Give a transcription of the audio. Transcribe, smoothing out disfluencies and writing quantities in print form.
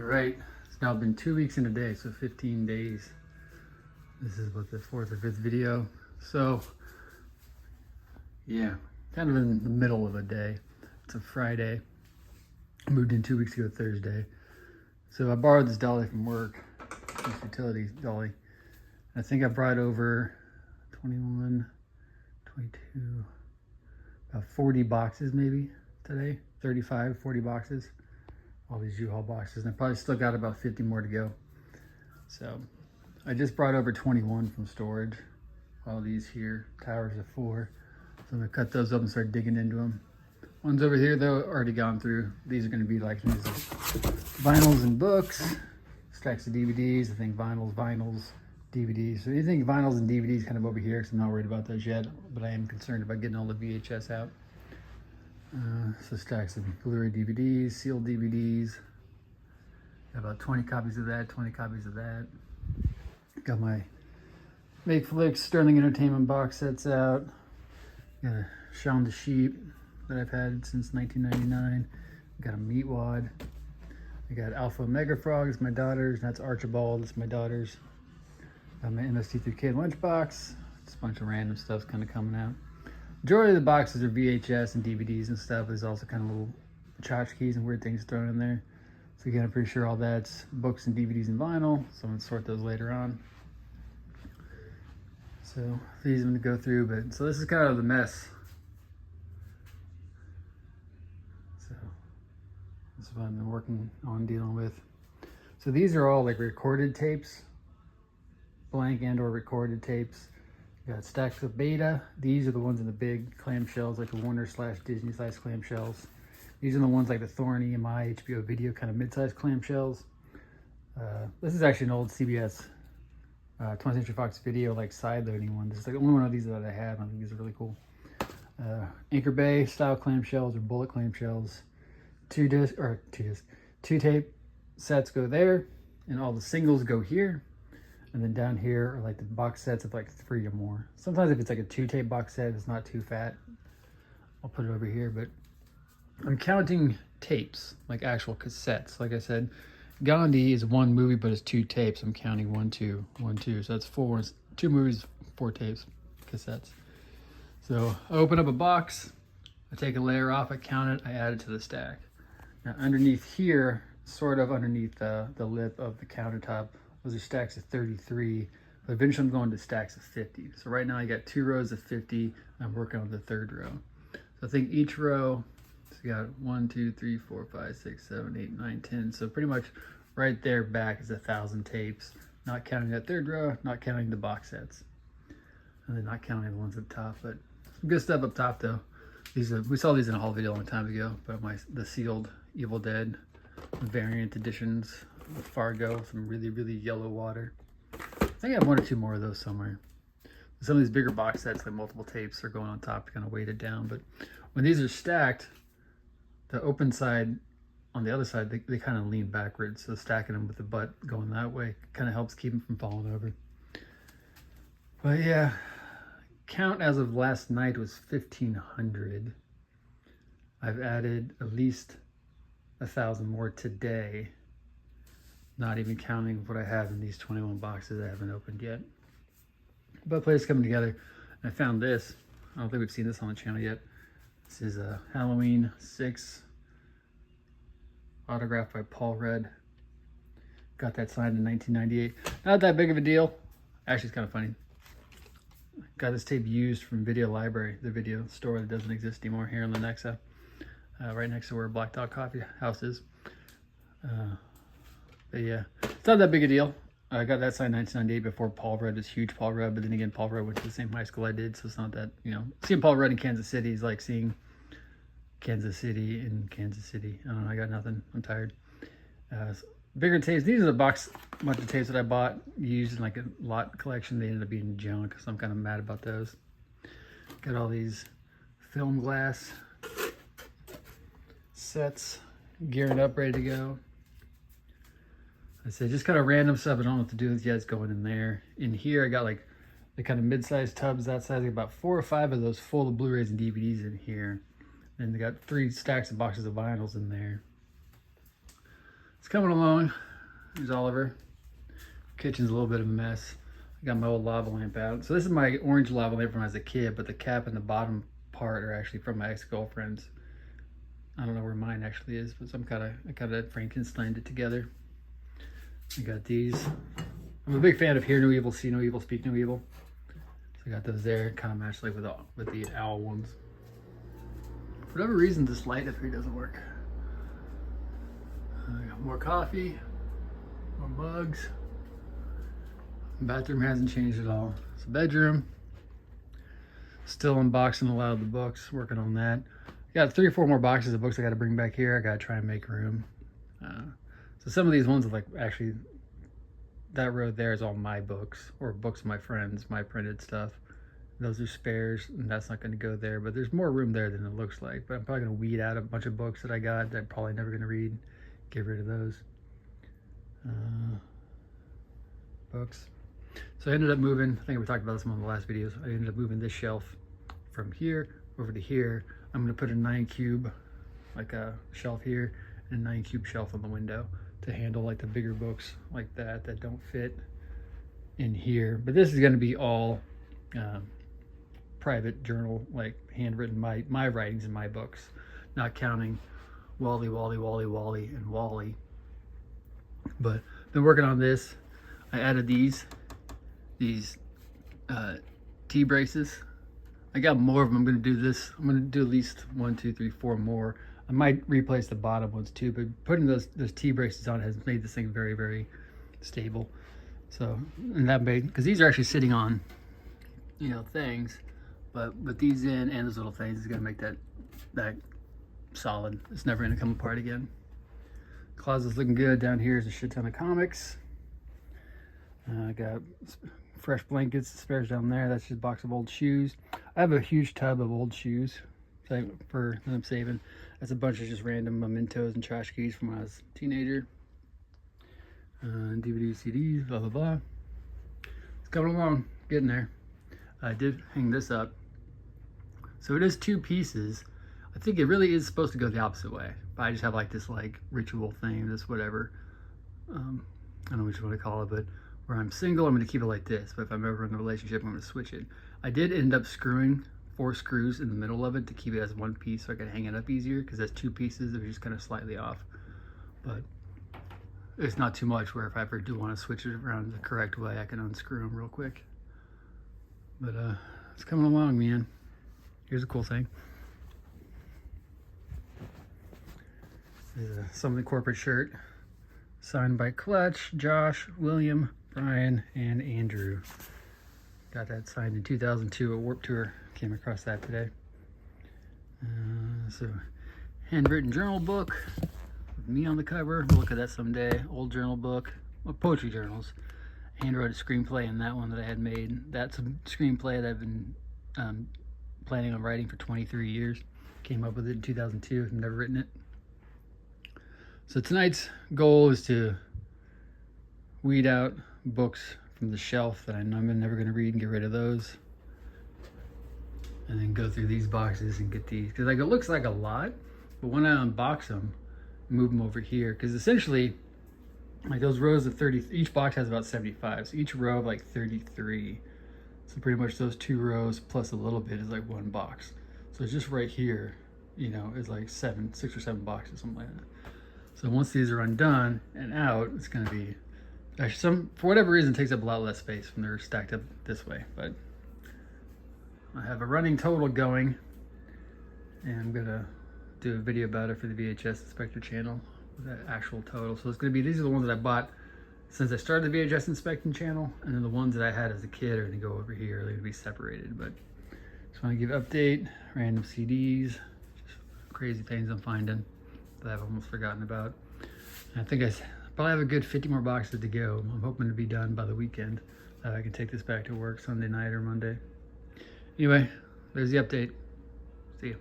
All right, it's now been 2 weeks in a day, so 15 days. This is about the fourth or fifth video. So yeah, kind of in the middle of a day. It's a Friday. I moved in 2 weeks ago Thursday. So I borrowed this dolly from work, this utility dolly. I think I brought over 21, 22, about 40 boxes maybe today. 35, 40 boxes. All these U-Haul boxes, and I probably still got about 50 more to go. So I just brought over 21 from storage. All these here, towers of 4. So I'm gonna cut those up and start digging into them. Ones over here though, already gone through. These are gonna be like vinyls and books, stacks of DVDs. I think vinyls, DVDs. So anything vinyls and DVDs kind of over here, because I'm not worried about those yet, but I am concerned about getting all the VHS out. So stacks of Blu-ray DVDs, sealed DVDs. Got about 20 copies of that, 20 copies of that. Got my Make Flicks Sterling Entertainment box sets out. Got a Shaun the Sheep that I've had since 1999. Got a Meat Wad. I got Alpha Omega Frogs, my daughter's. That's Archibald, that's my daughter's. Got my MST3K lunchbox. Just a bunch of random stuff kind of coming out. Majority of the boxes are VHS and DVDs and stuff. There's also kind of little tchotchkes and weird things thrown in there. So again, I'm pretty sure all that's books and DVDs and vinyl. So I'm gonna sort those later on. So these I'm gonna go through, but so this is kind of the mess. So this is what I've been working on dealing with. So these are all like recorded tapes, blank and or recorded tapes. Got stacks of beta. These are the ones in the big clamshells, like the Warner/Disney size clamshells. These are the ones like the Thorn EMI, HBO Video kind of mid-sized clamshells. This is actually an old CBS 20th Century Fox Video like side loading one. This is like the only one of these that I have. I think these are really cool. Anchor Bay style clamshells or bullet clamshells. Two tape sets go there, and all the singles go here. And then down here are like the box sets of like 3 or more. Sometimes if it's like a 2-tape box set, it's not too fat, I'll put it over here. But I'm counting tapes, like actual cassettes. Like I said, Gandhi is 1 movie, but it's 2 tapes. I'm counting 1, 2, 1, 2. So that's 4. 2 movies, 4 tapes, cassettes. So I open up a box, I take a layer off, I count it, I add it to the stack. Now underneath here, sort of underneath the lip of the countertop, those are stacks of 33, but eventually I'm going to stacks of 50. So right now I got 2 rows of 50, and I'm working on the 3rd row. So I think each row, so you got 1, 2, 3, 4, 5, 6, 7, 8, 9, 10. So pretty much right there back is 1,000 tapes, not counting that 3rd row, not counting the box sets. And then not counting the ones up top, but some good stuff up top though. These are, we saw these in a haul video a long time ago, but the sealed Evil Dead variant editions. Fargo, some really yellow water. I think I have 1 or 2 more of those somewhere. Some of these bigger box sets, like multiple tapes, are going on top to kind of weight it down. But when these are stacked, the open side on the other side, they kind of lean backwards. So stacking them with the butt going that way kind of helps keep them from falling over. But yeah, count as of last night was 1,500. I've added at least 1,000 more today. Not even counting what I have in these 21 boxes I haven't opened yet. But place coming together. And I found this. I don't think we've seen this on the channel yet. This is a Halloween 6 autographed by Paul Rudd. Got that signed in 1998. Not that big of a deal. Actually, it's kind of funny. Got this tape used from Video Library, the video store that doesn't exist anymore here in Lenexa. Right next to where Black Dog Coffee House is. But yeah, it's not that big a deal. I got that signed in 1998 before Paul Rudd was huge Paul Rudd, but then again, Paul Rudd went to the same high school I did, so it's not that, you know, seeing Paul Rudd in Kansas City is like seeing Kansas City in Kansas City. I don't know, I got nothing, I'm tired. Bigger tapes, these are the bunch of tapes that I bought, used in like a lot collection. They ended up being junk, so I'm kind of mad about those. Got all these film glass sets, gearing up, ready to go. I said just kind of random stuff I don't know what to do with yet. It's going in there. In here I got like the kind of mid-sized tubs that size. I got about 4 or 5 of those full of Blu-rays and DVDs in here. And they got 3 stacks of boxes of vinyls in there. coming along. Here's Oliver. Kitchen's a little bit of a mess. I got my old lava lamp out. So this is my orange lava lamp from when I was a kid, but the cap and the bottom part are actually from my ex-girlfriend's. I don't know where mine actually is, but I kind of Frankensteined it together. I got these. I'm a big fan of Hear No Evil, See No Evil, Speak No Evil. So I got those there, kind of match like with the owl ones. For whatever reason, this light up here doesn't work. I got more coffee, more mugs. The bathroom hasn't changed at all. It's a bedroom. Still unboxing a lot of the books, working on that. I got 3 or 4 more boxes of books I got to bring back here. I got to try and make room. So some of these ones are like, actually, that row there is all my books, or books of my friends, my printed stuff. Those are spares, and that's not going to go there, but there's more room there than it looks like. But I'm probably going to weed out a bunch of books that I got that I'm probably never going to read. Get rid of those. Books. So I ended up moving, I think we talked about this in one of the last videos, I ended up moving this shelf from here over to here. I'm going to put a 9 cube, like a shelf here, and a 9 cube shelf on the window to handle like the bigger books like that don't fit in here. But this is going to be all private journal, like handwritten, my writings in my books, not counting Wally, and Wally. But been working on this. I added these T braces. I got more of them. I'm going to do this. I'm going to do at least 1, 2, 3, 4 more. I might replace the bottom ones too, but putting those T braces on has made this thing very, very stable. So, and that made, because these are actually sitting on, you know, things, but with these in and those little things, it's going to make that solid. It's never going to come apart again. Closet's looking good. Down here is a shit ton of comics. I got fresh blankets, spares down there. That's just a box of old shoes. I have a huge tub of old shoes that I'm saving. That's a bunch of just random mementos and trash keys from when I was a teenager. DVDs, CDs, blah, blah, blah. It's coming along, getting there. I did hang this up. So it is 2 pieces. I think it really is supposed to go the opposite way, but I just have like this like ritual thing, this whatever. I don't know what you want to call it, but where I'm single, I'm going to keep it like this. But if I'm ever in a relationship, I'm going to switch it. I did end up screwing 4 screws in the middle of it to keep it as 1 piece so I could hang it up easier, because that's 2 pieces. It was just kind of slightly off. But it's not too much where if I ever do want to switch it around the correct way, I can unscrew them real quick. But it's coming along, man. Here's a cool thing. There's a Something Corporate shirt signed by Clutch, Josh, William, Brian, and Andrew. Got that signed in 2002 at Warped Tour. Came across that today. So, handwritten journal book with me on the cover. We'll look at that someday. Old journal book. Well, poetry journals. Handwrote a screenplay in that one that I had made. That's a screenplay that I've been planning on writing for 23 years. Came up with it in 2002. I've never written it. So tonight's goal is to weed out books from the shelf that I know I'm never going to read and get rid of those. And then go through these boxes and get these. Because like it looks like a lot, but when I unbox them, move them over here. Because essentially, like those rows of 30, each box has about 75. So each row of like 33. So pretty much those 2 rows plus a little bit is like 1 box. So it's just right here, you know, is like 6 or 7 boxes, something like that. So once these are undone and out, it's going to be, actually for whatever reason, it takes up a lot less space when they're stacked up this way. But I have a running total going, and I'm going to do a video about it for the VHS Inspector channel, with that actual total. So it's going to be, these are the ones that I bought since I started the VHS Inspecting channel, and then the ones that I had as a kid are going to go over here. They're going to be separated, but just want to give an update, random CDs, just crazy things I'm finding that I've almost forgotten about. And I think I probably have a good 50 more boxes to go. I'm hoping to be done by the weekend. I can take this back to work Sunday night or Monday. Anyway, there's the update. See you.